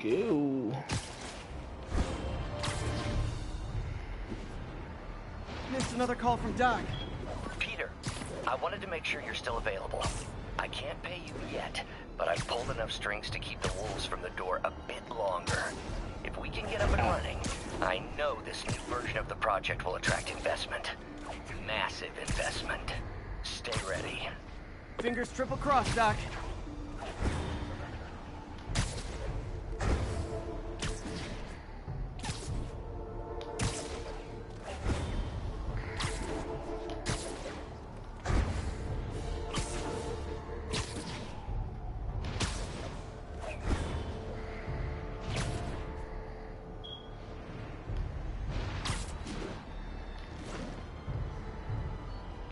go. Missed another call from Doc. Peter, I wanted to make sure you're still available. I can't pay you yet, but I've pulled enough strings to keep the wolves from the door a bit longer. If we can get up and running, I know this new version of the project will attract investment. Massive investment. Stay ready. Fingers triple crossed, Doc.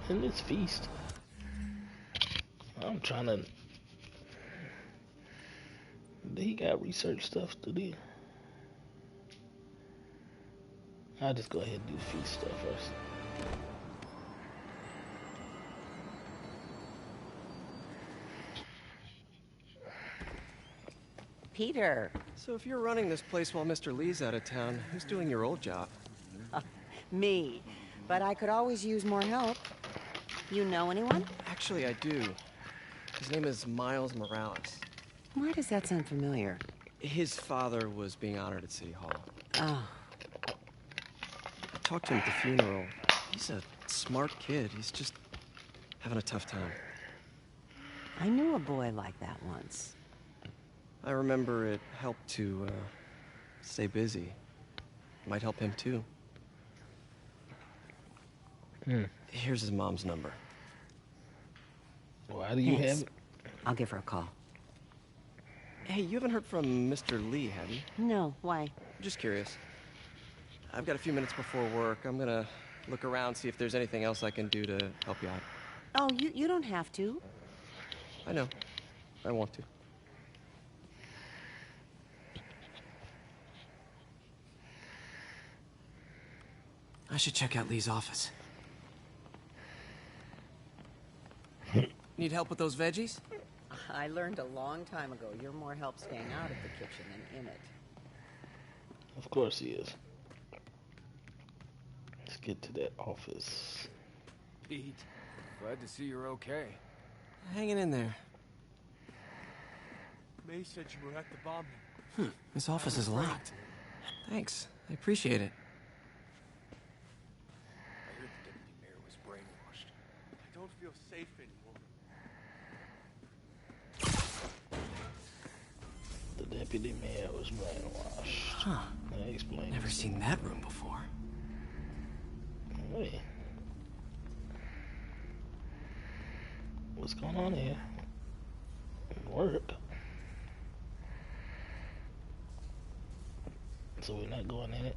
In this feast, I'm trying to. He got research stuff to do. I'll just go ahead and do feast stuff first. Peter. So if you're running this place while Mr. Lee's out of town, who's doing your old job? Me. But I could always use more help. You know anyone? Actually, I do. His name is Miles Morales. Why does that sound familiar? His father was being honored at City Hall. Oh. I talked to him at the funeral. He's a smart kid. He's just having a tough time. I knew a boy like that once. I remember it helped to, stay busy. Might help him, too. Here's his mom's number. Why do you have it? I'll give her a call. Hey, you haven't heard from Mr. Lee, have you? No, why? Just curious. I've got a few minutes before work. I'm gonna look around, see if there's anything else I can do to help you out. Oh, you don't have to. I know. I want to. I should check out Lee's office. Need help with those veggies? I learned a long time ago you're more help staying out of the kitchen than in it. Of course he is. Let's get to that office. Pete, glad to see you're okay. Hanging in there. May said you were at the bombing. This office is locked. Thanks. I appreciate it. I heard the deputy mayor was brainwashed. I don't feel safe anymore. The deputy mayor was brainwashed. Huh. That explains. Never seen that room before. Hey. What's going on here? Work. So we're not going in it.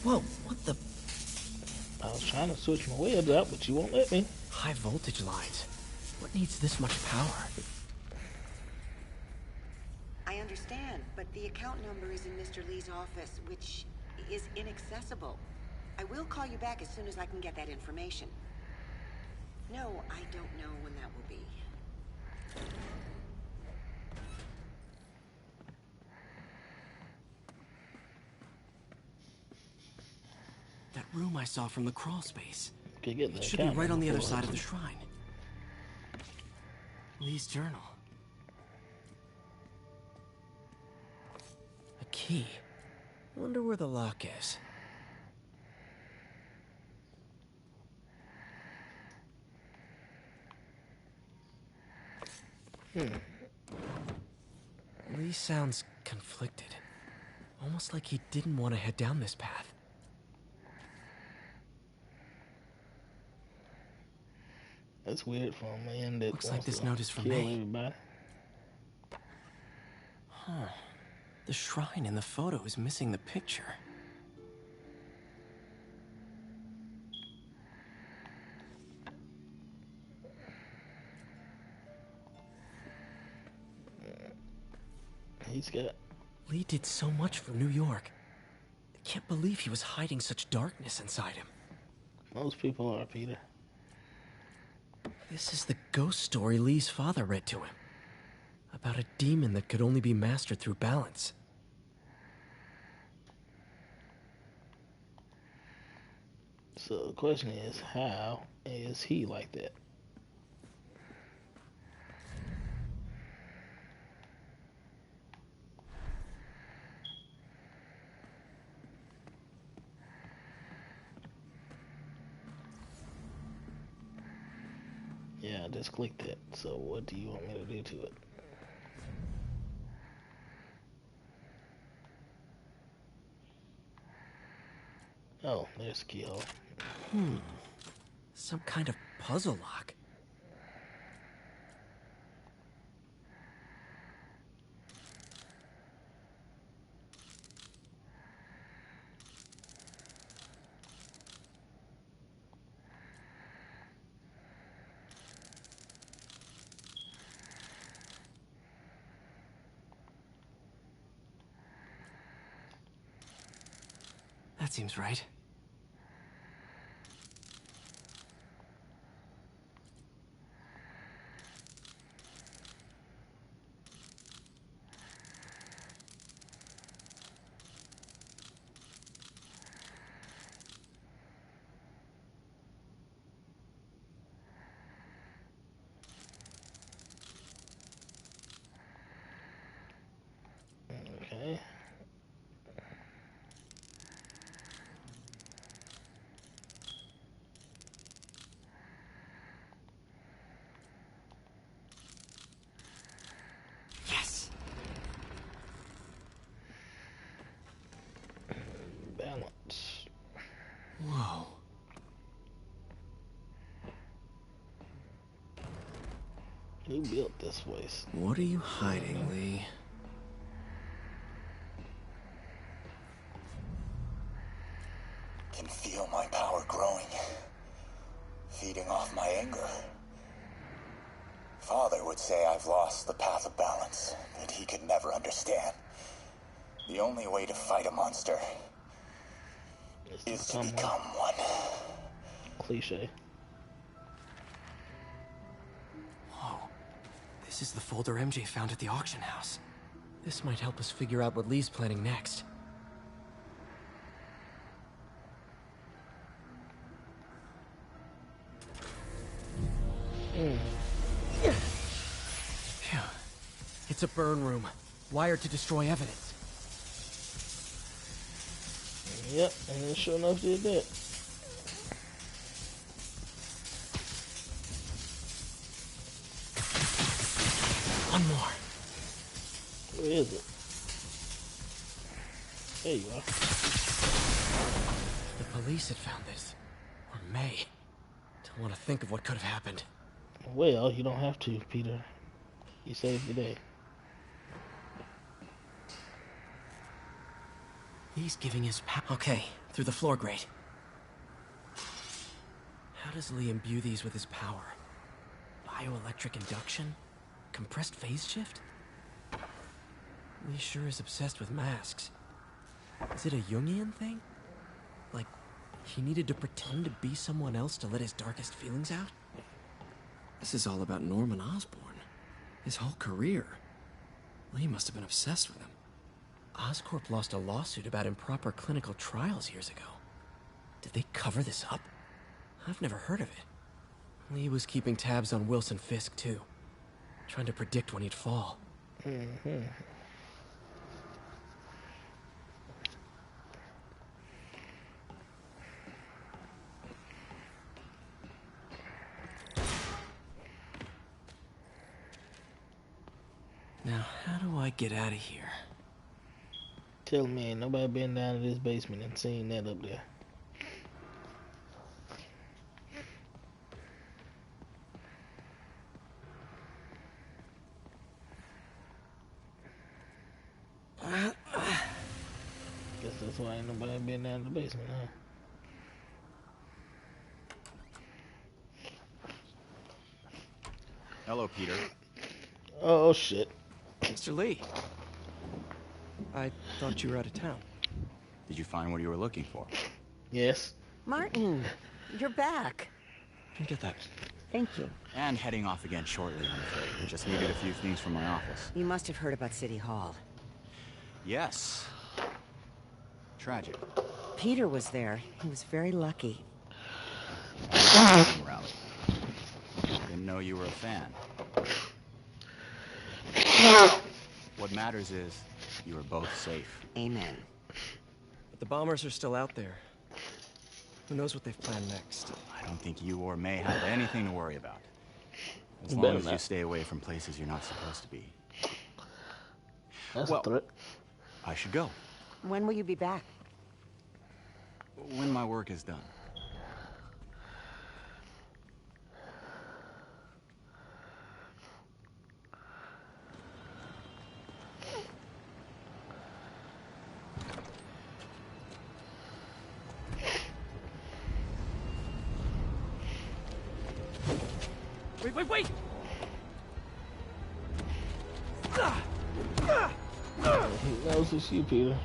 Whoa, what the? I was trying to switch my webs out, but you won't let me. High voltage lines. What needs this much power? I understand, but the account number is in Mr. Lee's office, which is inaccessible. I will call you back as soon as I can get that information. No, I don't know when that will be. That room I saw from the crawl space. Okay, get It the should be account right on the number other for side us. of the shrine. Lee's journal. A key. Wonder where the lock is. Lee sounds conflicted. Almost like he didn't want to head down this path. That's weird for a man that Looks like wants this to note is from kill May. everybody. Huh. The shrine in the photo is missing the picture. He's got. Lee did so much for New York. can't believe he was hiding such darkness inside him. Most people are, Peter. This is the ghost story Lee's father read to him. About a demon that could only be mastered through balance. So the question is, how is he like that? Yeah, I just clicked it. So what do you want me to do to it? Oh, there's the keyhole. Some kind of puzzle lock. That seems right. Okay. Yes! Balance. Whoa. Who built this place? What are you hiding, Lee? Can feel my power growing, feeding off my anger. Father would say I've lost the path of balance, that he could never understand. The only way to fight a monster is to become one. Cliche. Whoa. This is the folder MJ found at the auction house. This might help us figure out what Lee's planning next. Phew. It's a burn room, wired to destroy evidence. Yep, and it sure enough did that. One more. Where is it? There you are. The police had found this. Or may. Don't want to think of what could have happened. Well, you don't have to, Peter. You saved the day. He's giving his Okay, through the floor grate. How does Lee imbue these with his power? Bioelectric induction? Compressed phase shift? Lee sure is obsessed with masks. Is it a Jungian thing? Like, he needed to pretend to be someone else to let his darkest feelings out? This is all about Norman Osborn. His whole career. Lee must have been obsessed with him. Oscorp lost a lawsuit about improper clinical trials years ago. Did they cover this up? I've never heard of it. Lee was keeping tabs on Wilson Fisk, too. Trying to predict when he'd fall. Mm-hmm. Now, how do I get out of here? Tell me, ain't nobody been down to this basement and seen that up there. Guess that's why ain't nobody been down to the basement, huh? Hello, Peter. Oh, shit. Mr. Lee. I thought you were out of town. Did you find what you were looking for? Yes. Martin, you're back. Can you get that? Thank you. And heading off again shortly, I'm afraid. I just needed a few things from my office. You must have heard about City Hall. Yes. Tragic. Peter was there. He was very lucky. Rally. Didn't know you were a fan. What matters is you are both safe. Amen. But the bombers are still out there. Who knows what they've planned next? I don't think you or May have anything to worry about. As You long better as you not. stay away from places you're not supposed to be. That's Well- a threat. I should go. When will you be back? When my work is done. Wait! He knows it's you, Peter.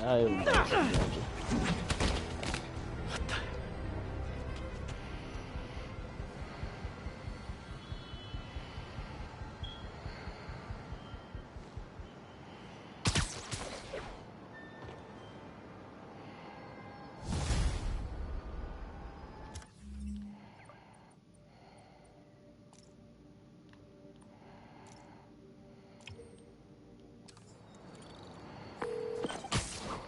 I am not so gentle.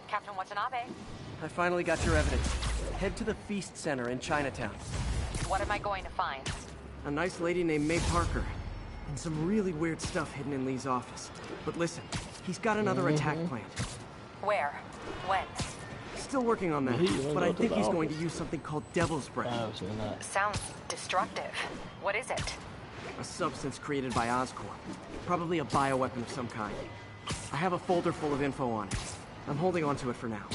Captain Watanabe, I finally got your evidence. Head to the Feast Center in Chinatown. what am I going to find? A nice lady named May Parker. And some really weird stuff hidden in Lee's office. But listen, he's got another attack planned. Where? When? Still working on that, He wanna but go I to think the he's going to office? use something called Devil's Breath. Obviously not. Sounds destructive. What is it? A substance created by Oscorp. Probably a bioweapon of some kind. I have a folder full of info on it. I'm holding on to it for now.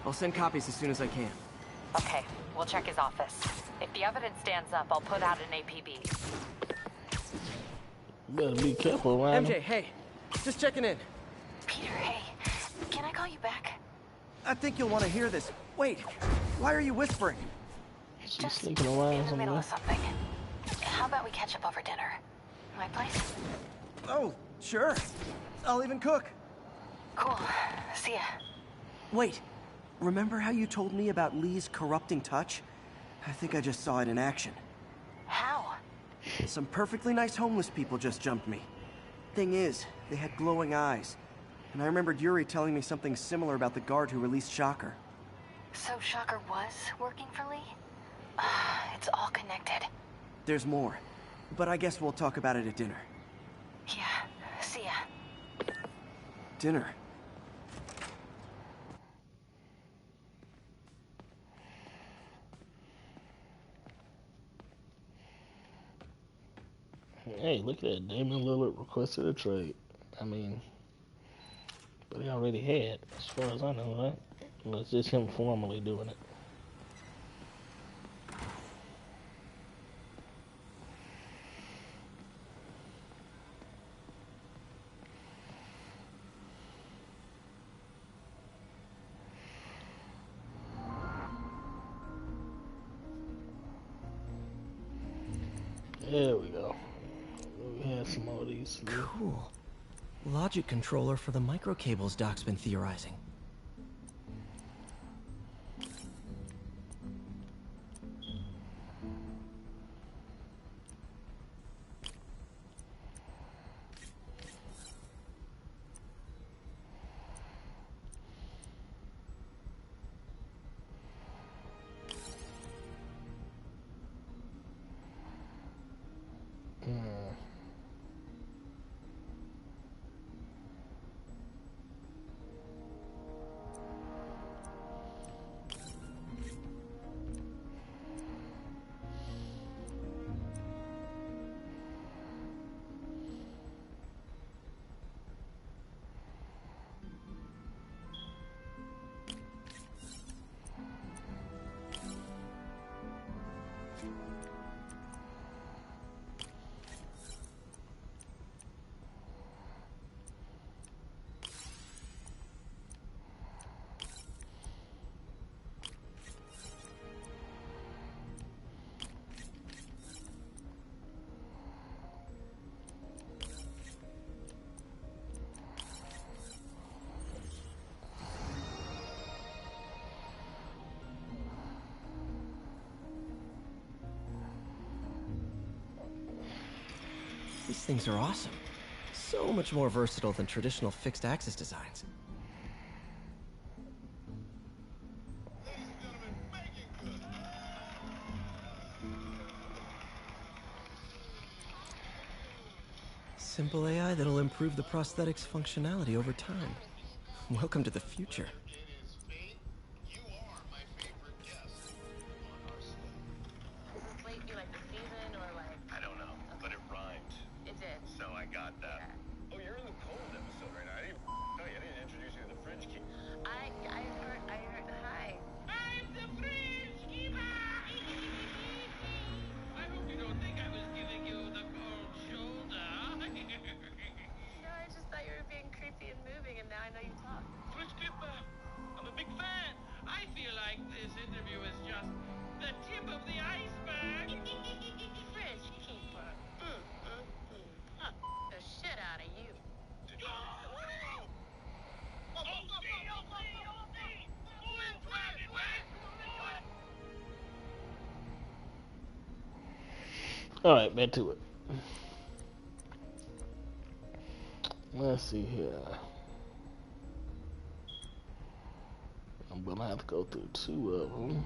I'll send copies as soon as I can. Okay, we'll check his office. If the evidence stands up, I'll put out an APB. You better be careful around MJ, him. hey, just checking in. Peter, hey, can I call you back? I think you'll want to hear this. Wait, why are you whispering? She's Just sneaking in around the middle somewhere. of something. How about we catch up over dinner? My place? Oh, sure. I'll even cook. Cool. See ya. Wait, remember how you told me about Lee's corrupting touch? I think I just saw it in action. How? Some perfectly nice homeless people just jumped me. Thing is, they had glowing eyes. And I remembered Yuri telling me something similar about the guard who released Shocker. So Shocker was working for Lee? It's all connected. There's more, but I guess we'll talk about it at dinner. Yeah. See ya. Dinner? Hey, look at that. Damian Lillard requested a trade. I mean, but he already had, as far as I know, right? Well, it's just him formally doing it. There we go. We have some more of these. Cool. Logic controller for the microcables Doc's been theorizing. These things are awesome. So much more versatile than traditional fixed-axis designs. Simple AI that'll improve the prosthetic's functionality over time. Welcome to the future. I don't know, but it rhymed. It did. So I got that. Okay. Oh, you're in the cold episode right now. I didn't tell you. I didn't introduce you to the fridge key. I heard, hi. I'm the fridge keeper! I hope you don't think I was giving you the cold shoulder. No, I just thought you were being creepy and moving, and now I know you talk. Fridge keeper, I'm a big fan. I feel like this interview is just the tip of the iceberg. Fridge keeper. The shit out of you. All right, back to it. Let's see here. I'm gonna have to go through 2 of them.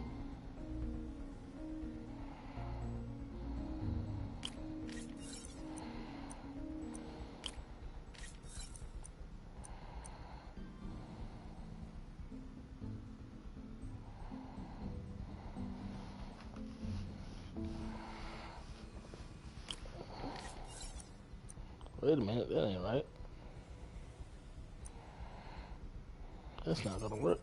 Wait a minute, that ain't right. That's not gonna work.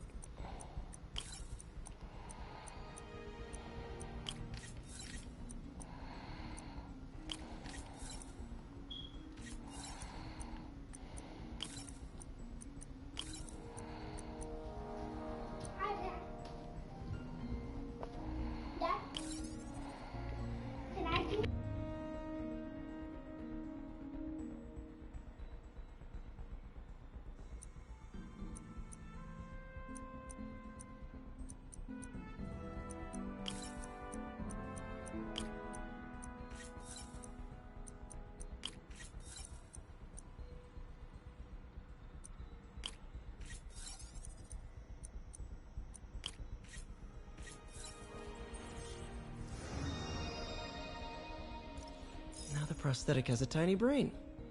Now the prosthetic has a tiny brain.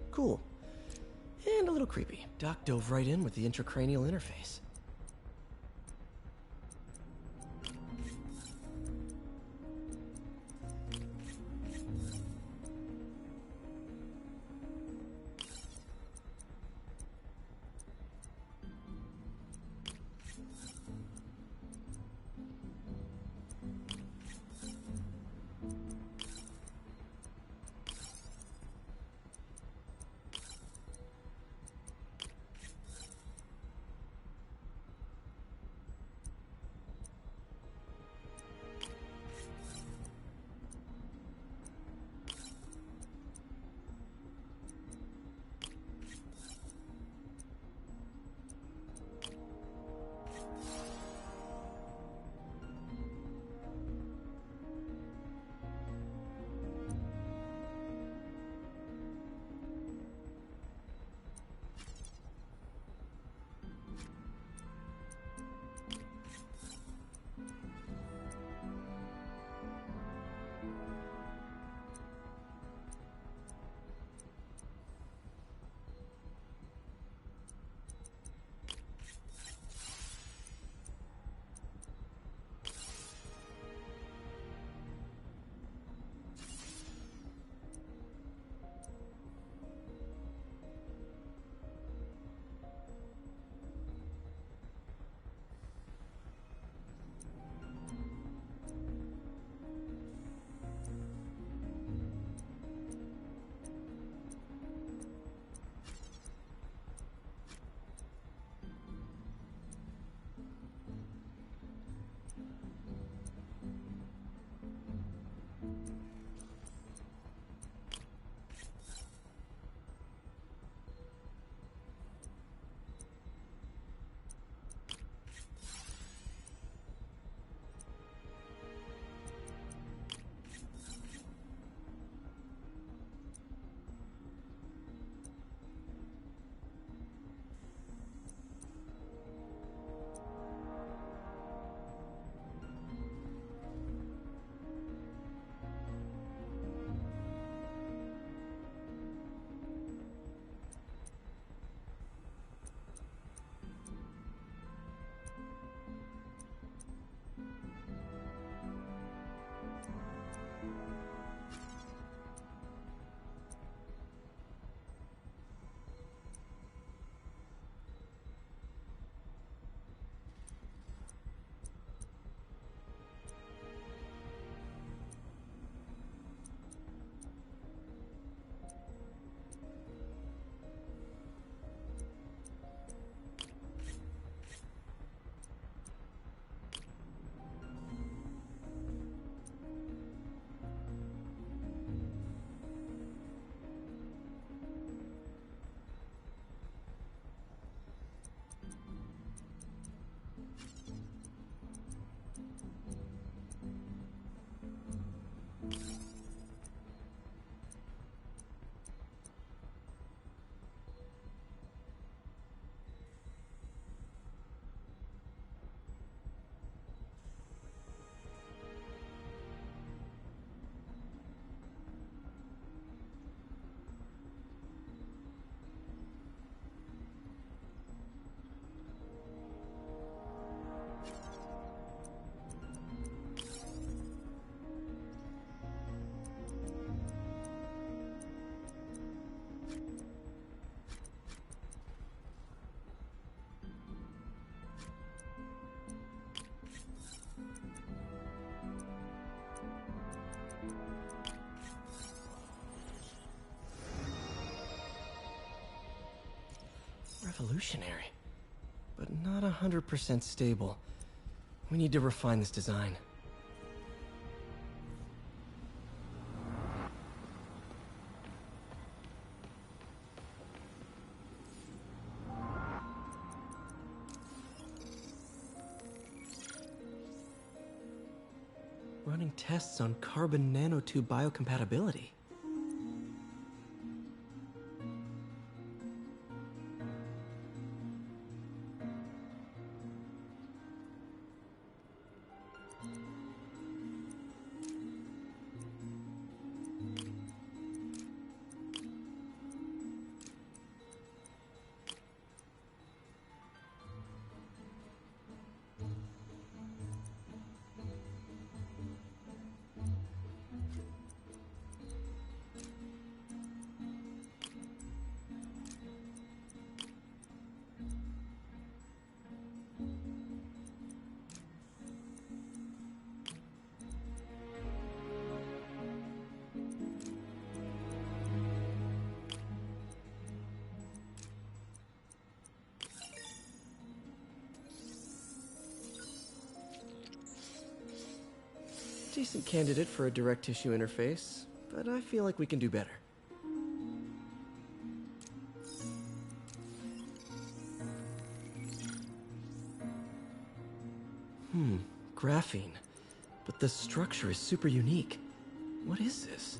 Cool. And a little creepy. Doc dove right in with the intracranial interface. revolutionary, but not 100% stable. We need to refine this design. Running tests on carbon nanotube biocompatibility. Decent candidate for a direct tissue interface, but I feel like we can do better. Graphene. But the structure is super unique. What is this?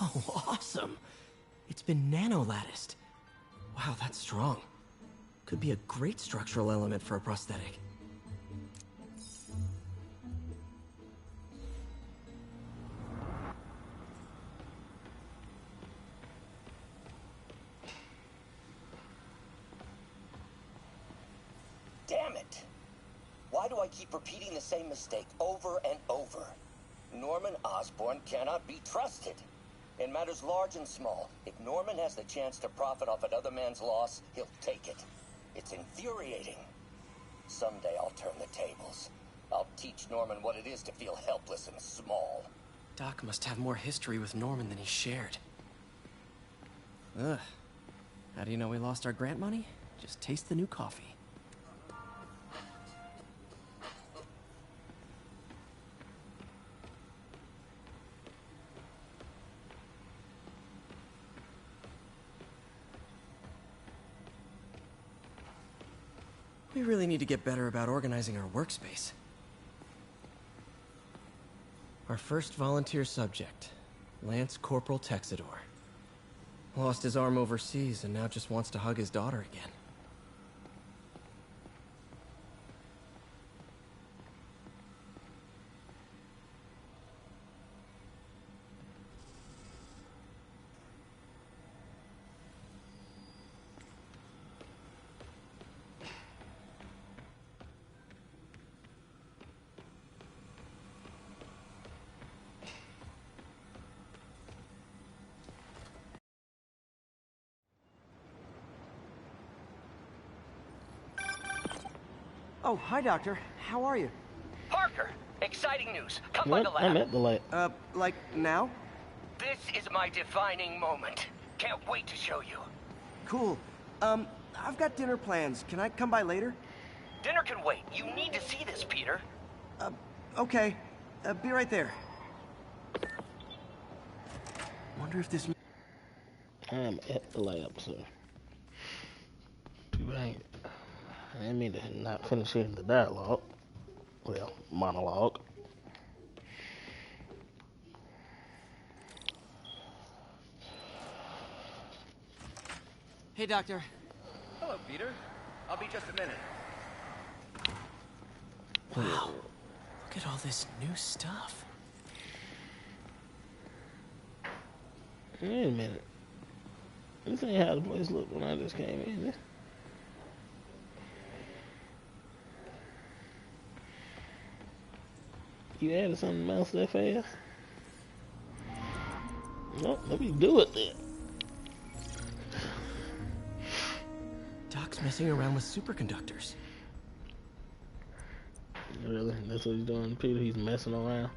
Oh, awesome! It's been nano-latticed. Wow, that's strong. Could be a great structural element for a prosthetic. Damn it! Why do I keep repeating the same mistake over and over? Norman Osborn cannot be trusted. In matters large and small, if Norman has the chance to profit off another man's loss, he'll take it. It's infuriating. Someday I'll turn the tables. I'll teach Norman what it is to feel helpless and small. Doc must have more history with Norman than he shared. Ugh. How do you know we lost our grant money? Just taste the new coffee. We really need to get better about organizing our workspace. Our first volunteer subject, Lance Corporal Texidor. Lost his arm overseas and now just wants to hug his daughter again. Oh, hi, Doctor. How are you? Parker, exciting news. Come by the lab. I'm at the lab. Like now? This is my defining moment. Can't wait to show you. Cool. I've got dinner plans. Can I come by later? Dinner can wait. You need to see this, Peter. Okay. Be right there. Wonder if this... I'm at the lab, sir. Too bad. I didn't mean to not finish hearing the dialogue. Well, monologue. Hey, Doctor. Hello, Peter. I'll be just a minute. Wow. Look at all this new stuff. Wait a minute. This ain't how the place looked when I just came in. You added something else that fast? Well, let me do it then. Doc's messing around with superconductors. Really? That's what he's doing, Peter? He's messing around?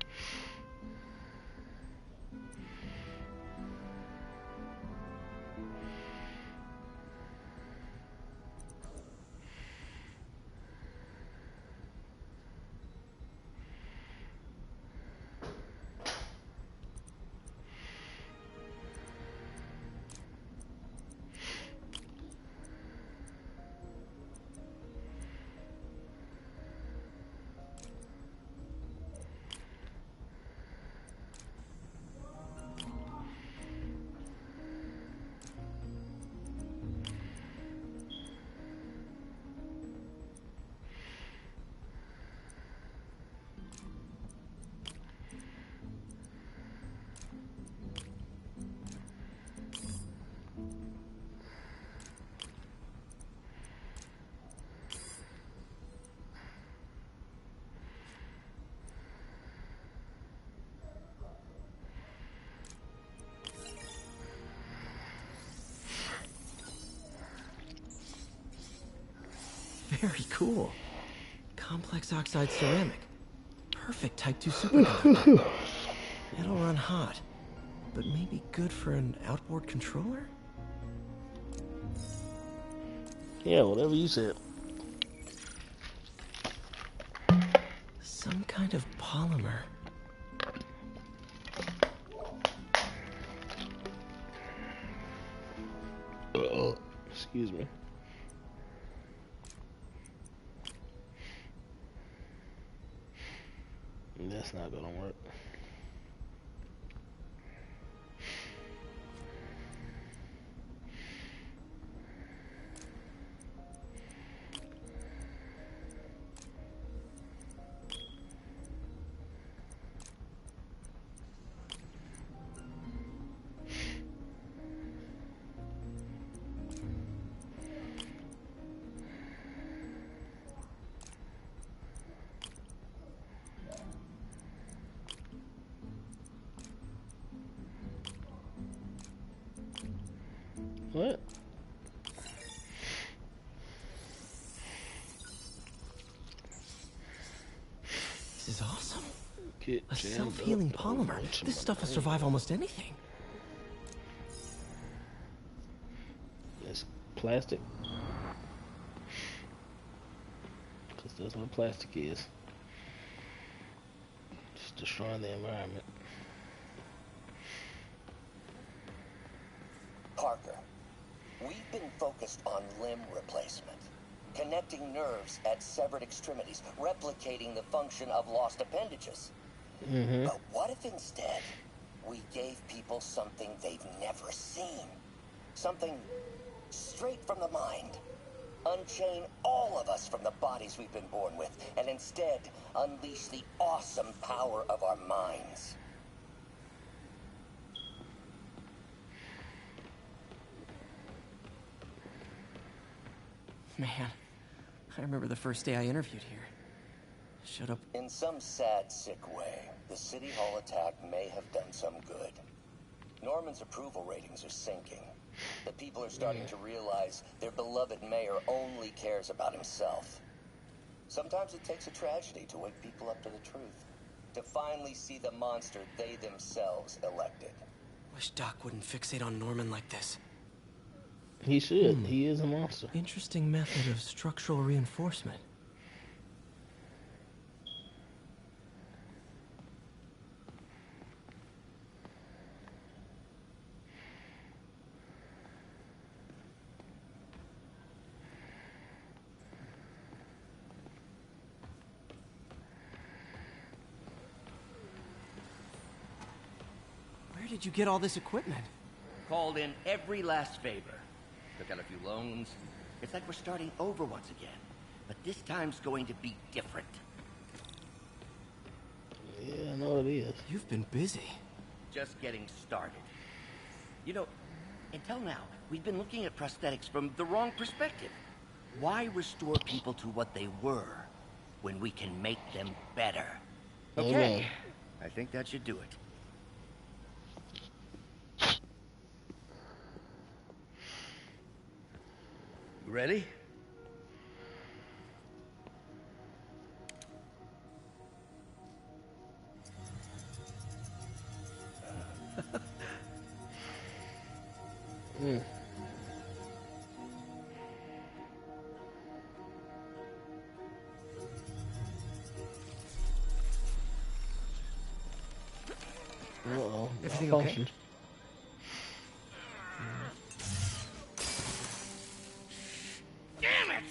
Very cool. Complex oxide ceramic. Perfect Type 2 superconductor. It'll run hot, but maybe good for an outboard controller? Yeah, whatever you said. Some kind of polymer. Excuse me. That's not gonna work. What? This is awesome. Get A jammed self-healing up. polymer. This stuff will survive almost anything. It's plastic. Because that's what plastic is. Just destroying the environment. Parker, we've been focused on limb replacement, connecting nerves at severed extremities, replicating the function of lost appendages. But what if instead We gave people something they've never seen. Something straight from the mind. Unchain all of us from the bodies we've been born with, and instead unleash the awesome power of our minds. Man, I remember the first day I interviewed here. Showed up. In some sad, sick way, the City Hall attack may have done some good. Norman's approval ratings are sinking. The people are starting to realize their beloved mayor only cares about himself. Sometimes it takes a tragedy to wake people up to the truth. To finally see the monster they themselves elected. Wish Doc wouldn't fixate on Norman like this. He should. He is a monster. Interesting method of structural reinforcement. Where did you get all this equipment? Called in every last favor. Took out a few loans. It's like we're starting over once again. But this time's going to be different. Yeah, I know it is. You've been busy. Just getting started. You know, until now, we've been looking at prosthetics from the wrong perspective. Why restore people to what they were when we can make them better? Okay, Amen. I think that should do it. Ready? Uh-oh. Everything Malfunctioned. okay? Damn it!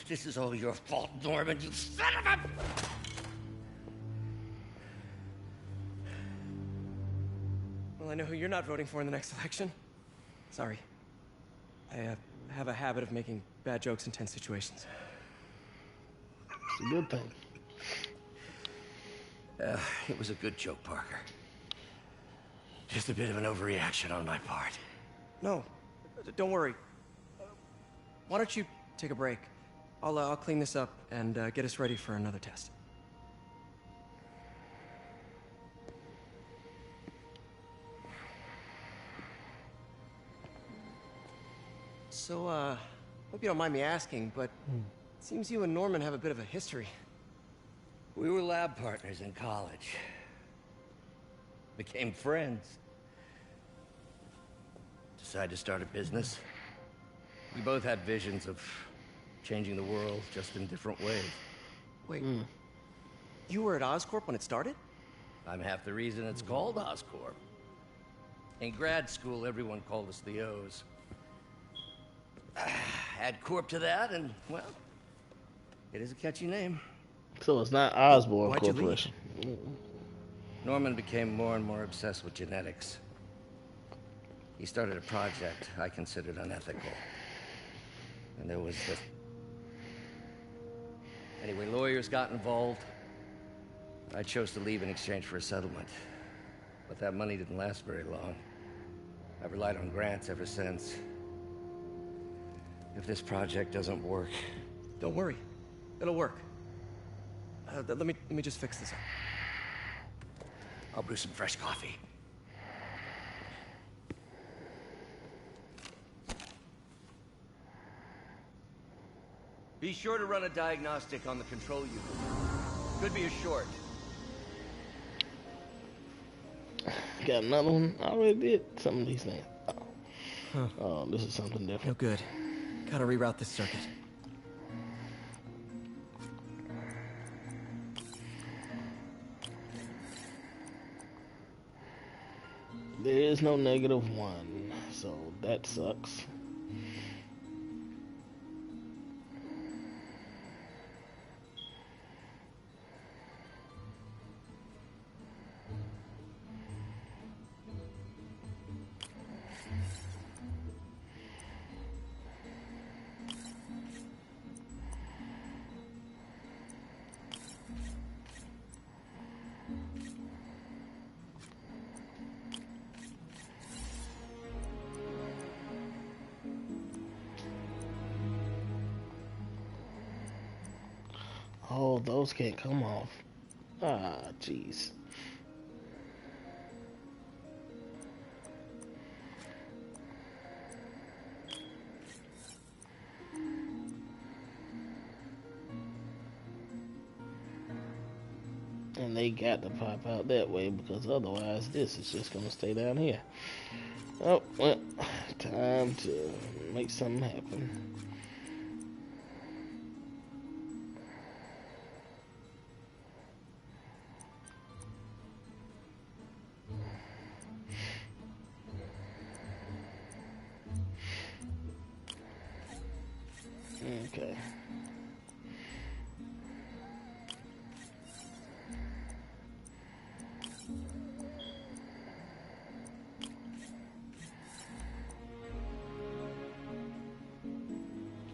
This is all your fault, Norman, you son of a... Well, I know who you're not voting for in the next election. Sorry. I have a habit of making bad jokes in tense situations. It's a good thing. It was a good joke, Parker. Just a bit of an overreaction on my part. No, don't worry. Why don't you take a break? I'll clean this up and get us ready for another test. So, hope you don't mind me asking, but it seems you and Norman have a bit of a history. We were lab partners in college. Became friends. Decided to start a business. We both had visions of changing the world, just in different ways. Wait, you were at Oscorp when it started? I'm half the reason it's called Oscorp. In grad school, everyone called us the O's. Add Corp to that, and, well, it is a catchy name. So it's not Osborne Why'd you leave? Corporation. Norman became more and more obsessed with genetics. He started a project I considered unethical. And there was the... Anyway, lawyers got involved. I chose to leave in exchange for a settlement. But that money didn't last very long. I've relied on grants ever since. If this project doesn't work... Don't worry, it'll work. Let me just fix this up. I'll brew some fresh coffee. Be sure to run a diagnostic on the control unit. Could be a short. Got another one. I already did some of these things. Oh, this is something No different. good. Gotta reroute this circuit. There is no -1, so that sucks. Oh, those can't come off. Ah, jeez. And they got to pop out that way because otherwise this is just gonna stay down here. Oh, well, time to make something happen. Okay.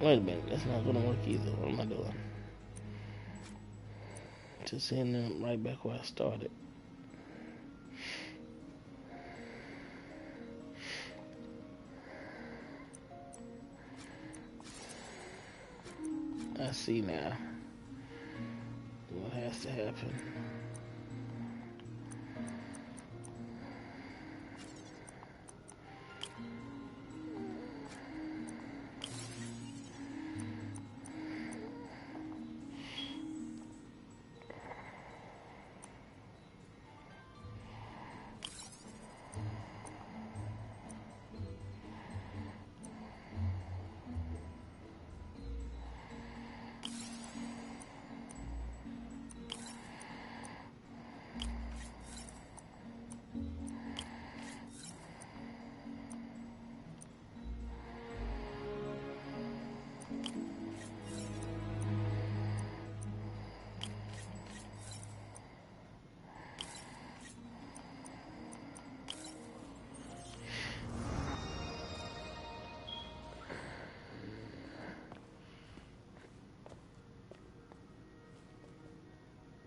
Wait a minute, that's not gonna work either. What am I doing? Just ending right back where I started. I see now what has to happen.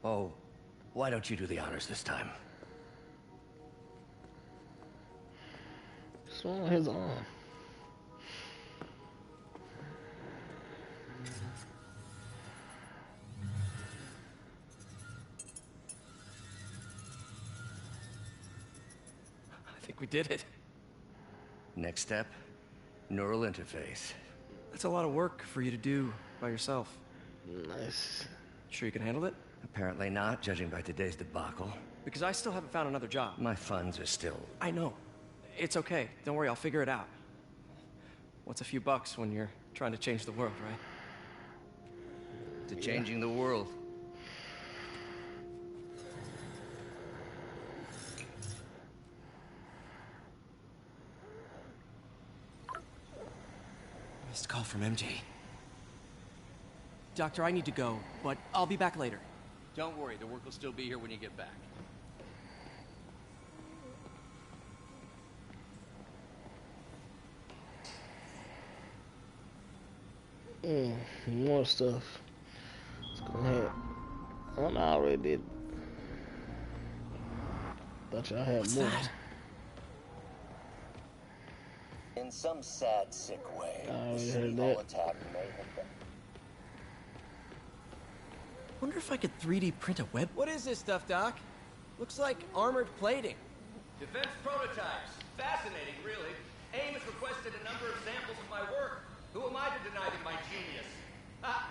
Oh, why don't you do the honors this time? What's wrong with his arm? I think we did it. Next step, neural interface. That's a lot of work for you to do by yourself. Nice. Sure you can handle it? Apparently not, judging by today's debacle. Because I still haven't found another job. My funds are still... I know. It's okay. Don't worry, I'll figure it out. What's a few bucks when you're trying to change the world, right? To changing the world. Missed call from MJ. Doctor, I need to go, but I'll be back later. Don't worry, the work will still be here when you get back. More stuff. Let's go ahead. Oh, no, I already did. Thought y'all had more. In some sad, sick way, I the already City heard Hall that. attack may have been... Wonder if I could 3D print a web. What is this stuff, Doc? Looks like armored plating. Defense prototypes. Fascinating, really. AIM has requested a number of samples of my work. Who am I to deny them my genius? Ha!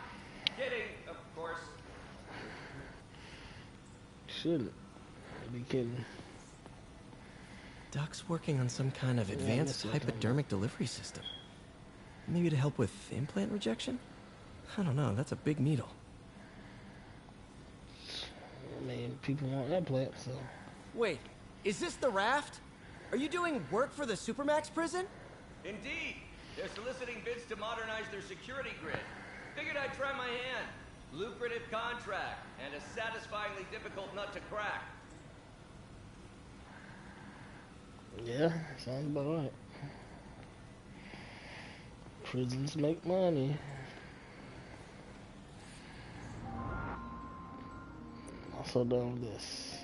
Kidding, of course. Shouldn't. Be kidding. Doc's working on some kind of advanced hypodermic delivery system. Maybe to help with implant rejection? I don't know, that's a big needle. I mean, people want implants, so. Wait, is this the raft? Are you doing work for the Supermax prison? Indeed. They're soliciting bids to modernize their security grid. Figured I'd try my hand. Lucrative contract, and a satisfyingly difficult nut to crack. Yeah, sounds about right. Prisons make money. Also done with this.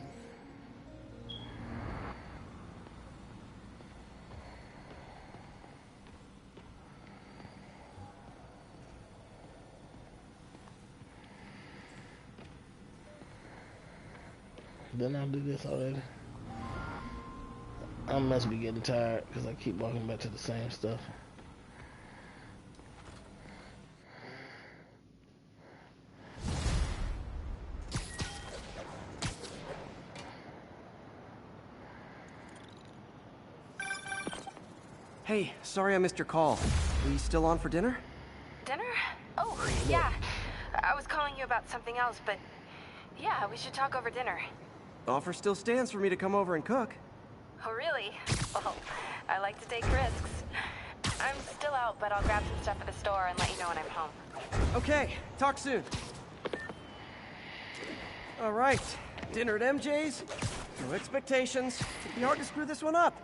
Didn't I do this already? I must be getting tired because I keep walking back to the same stuff. Hey, sorry I missed your call. Are you still on for dinner? Dinner? Oh, yeah. I was calling you about something else, but yeah, we should talk over dinner. Offer still stands for me to come over and cook. Oh, really? Well, I like to take risks. I'm still out, but I'll grab some stuff at the store and let you know when I'm home. Okay, talk soon. All right, dinner at MJ's. No expectations. It'd be hard to screw this one up.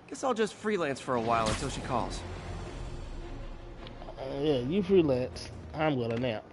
Guess I'll just freelance for a while until she calls. Yeah, you freelance. I'm gonna nap.